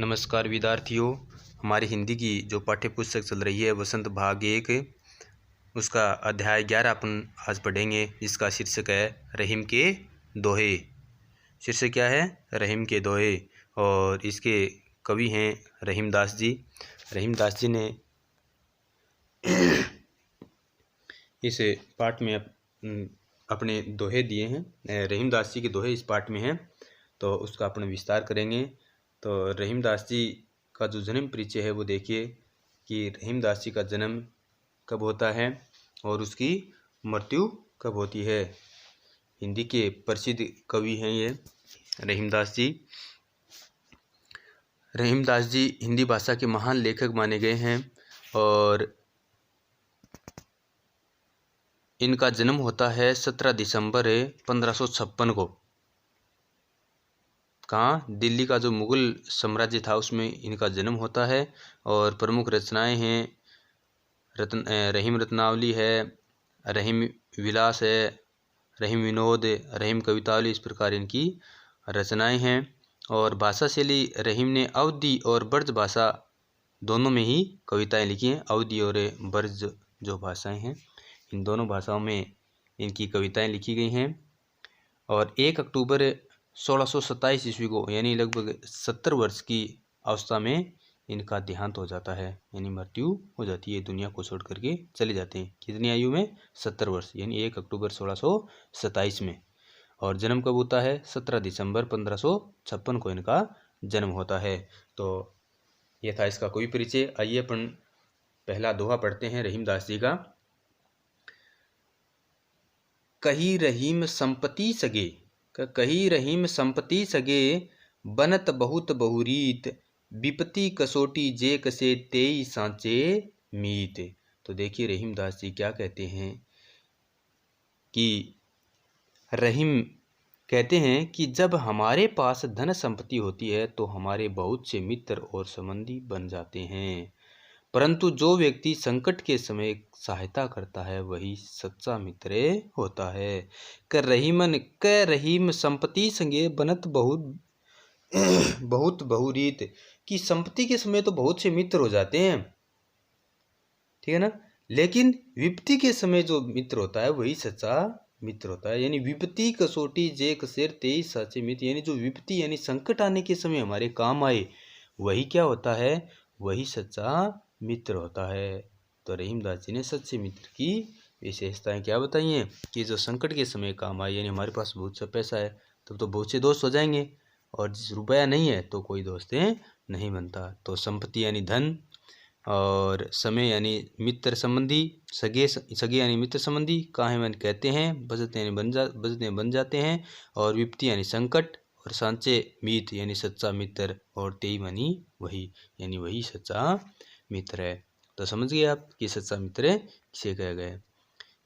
नमस्कार विद्यार्थियों, हमारी हिंदी की जो पाठ्य पुस्तक चल रही है वसंत भाग 1, उसका अध्याय 11 अपन आज पढ़ेंगे, जिसका शीर्षक है रहीम के दोहे। शीर्षक क्या है? रहीम के दोहे। और इसके कवि हैं रहीमदास जी। रहीमदास जी ने इस पाठ में अपने दोहे दिए हैं। रहीमदास जी के दोहे इस पाठ में हैं, तो उसका अपन विस्तार करेंगे। तो रहीमदास जी का जो जन्म परिचय है वो देखिए कि रहीमदास जी का जन्म कब होता है और उसकी मृत्यु कब होती है। हिंदी के प्रसिद्ध कवि हैं ये रहीमदास जी। रहीमदास जी हिंदी भाषा के महान लेखक माने गए हैं और इनका जन्म होता है 17 दिसंबर 1556 को। कहाँ? दिल्ली का जो मुग़ल साम्राज्य था उसमें इनका जन्म होता है। और प्रमुख रचनाएं हैं रहीम रत्नावली है, रहीम विलास है, रहीम विनोद, रहीम कवितावली, इस प्रकार इनकी रचनाएं हैं। और भाषा शैली रहीम ने अवधी और ब्रज भाषा दोनों में ही कविताएं लिखी हैं। अवधी और ब्रज जो भाषाएं हैं, इन दोनों भाषाओं में इनकी कविताएं लिखी गई हैं। और 1 अक्टूबर 1627 ईस्वी को, यानी लगभग 70 वर्ष की अवस्था में इनका देहांत हो जाता है, यानी मृत्यु हो जाती है, दुनिया को छोड़ करके चले जाते हैं। कितनी आयु में? 70 वर्ष, यानी 1 अक्टूबर 1627 में। और जन्म कब होता है? 17 दिसंबर 1556 को इनका जन्म होता है। तो ये था इसका कोई परिचय। आइए अपन पहला दोहा पढ़ते हैं रहीमदास जी का। कही रहीम संपत्ति सगे, कही रहीम संपत्ति सगे, बनत बहुत बहुरीत, विपत्ति कसोटी जे कसे तेई सांचे मीत। तो देखिए रहीमदास जी क्या कहते हैं कि रहीम कहते हैं कि जब हमारे पास धन संपत्ति होती है तो हमारे बहुत से मित्र और संबंधी बन जाते हैं, परंतु जो व्यक्ति संकट के समय सहायता करता है वही सच्चा मित्र होता है। कर रहीमन क रहीम संपत्ति संगे बनत बहुत बहुत बहुरीत, कि संपत्ति के समय तो बहुत से मित्र हो जाते हैं, ठीक है ना, लेकिन विपत्ति के समय जो मित्र होता है वही सच्चा मित्र होता है। यानी विपत्ति कसोटी जे कसेर तेई साचे मित्र, यानी जो विपत्ति यानी संकट आने के समय हमारे काम आए वही क्या होता है? वही सच्चा मित्र होता है। तो रहीमदास जी ने सच्चे मित्र की विशेषताएं क्या बताई हैं कि जो संकट के समय काम आए, यानी हमारे पास बहुत सा पैसा है तब तो बहुत से दोस्त हो जाएंगे, और जिस रुपया नहीं है तो कोई दोस्त नहीं बनता। तो संपत्ति यानी धन, और समय यानी मित्र संबंधी, सगे यानी मित्र संबंधी, काहे मन कहते हैं, बजते यानी बन जाते हैं, और विपत्ति यानी संकट, और सांचे मीत यानी सच्चा मित्र, और तेई मानी वही, यानी वही सच्चा मित्र है। तो समझ गए आप कि सच्चा मित्र किसे कहा गया है?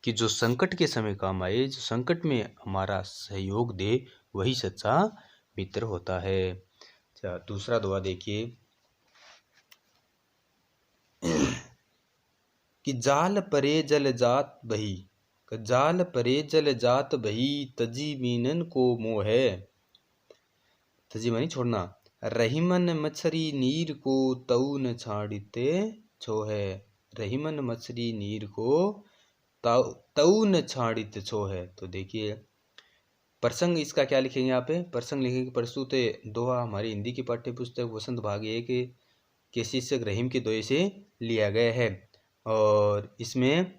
कि जो संकट के समय काम आए, जो संकट में हमारा सहयोग दे वही सच्चा मित्र होता है। अच्छा, दूसरा दोहा देखिए कि जाल परे जल जात बही, जाल परे जल जात बही, तजी मीनन को मोह है। तजी मानी छोड़ना। रहीमन मछरी नीर को तऊ न छाड़ते छो है, रहीमन मछरी नीर को तऊ न छाड़ित छो है। तो देखिए प्रसंग इसका क्या लिखेंगे यहाँ पे? प्रसंग लिखेंगे प्रस्तुत दोहा हमारी हिंदी की पाठ्य पुस्तक वसंत भाग 1 के शीर्षक रहीम के दोहे से लिया गया है। और इसमें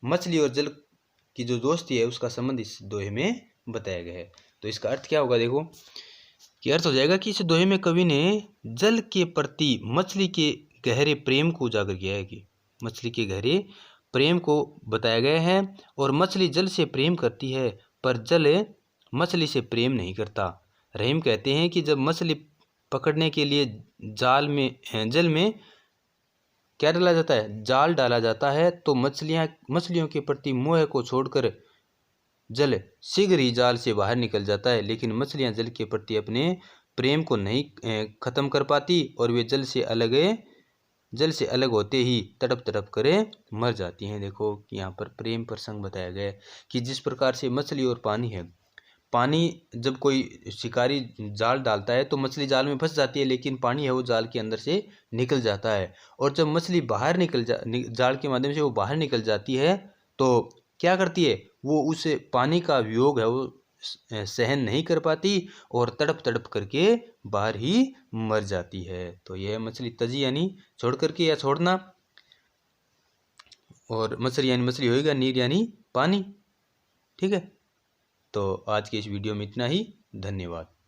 मछली और जल की जो दोस्ती है उसका संबंध इस दोहे में बताया गया है। तो इसका अर्थ क्या होगा? देखो कि अर्थ हो जाएगा कि इस दोहे में कवि ने जल के प्रति मछली के गहरे प्रेम को उजागर किया है, कि मछली के गहरे प्रेम को बताया गया है। और मछली जल से प्रेम करती है पर जल मछली से प्रेम नहीं करता। रहीम कहते हैं कि जब मछली पकड़ने के लिए जल में क्या डाला जाता है? जाल डाला जाता है, तो मछलियों के प्रति मोह को छोड़कर जल शीघ्र ही जाल से बाहर निकल जाता है। लेकिन मछलियां जल के प्रति अपने प्रेम को नहीं खत्म कर पाती, और वे जल से अलग होते ही तड़प तड़प कर मर जाती हैं। देखो कि यहाँ पर प्रेम प्रसंग बताया गया है कि जिस प्रकार से मछली और पानी है, पानी जब कोई शिकारी जाल डालता है तो मछली जाल में फंस जाती है, लेकिन पानी है वो जाल के अंदर से निकल जाता है। और जब मछली बाहर जाल के माध्यम से वो बाहर निकल जाती है तो क्या करती है, वो उस पानी का वियोग है वो सहन नहीं कर पाती और तड़प तड़प करके बाहर ही मर जाती है। तो यह मछली तजी यानी छोड़ करके या छोड़ना, और मछली यानी मछली होएगा, नीर यानी पानी। ठीक है, तो आज के इस वीडियो में इतना ही। धन्यवाद।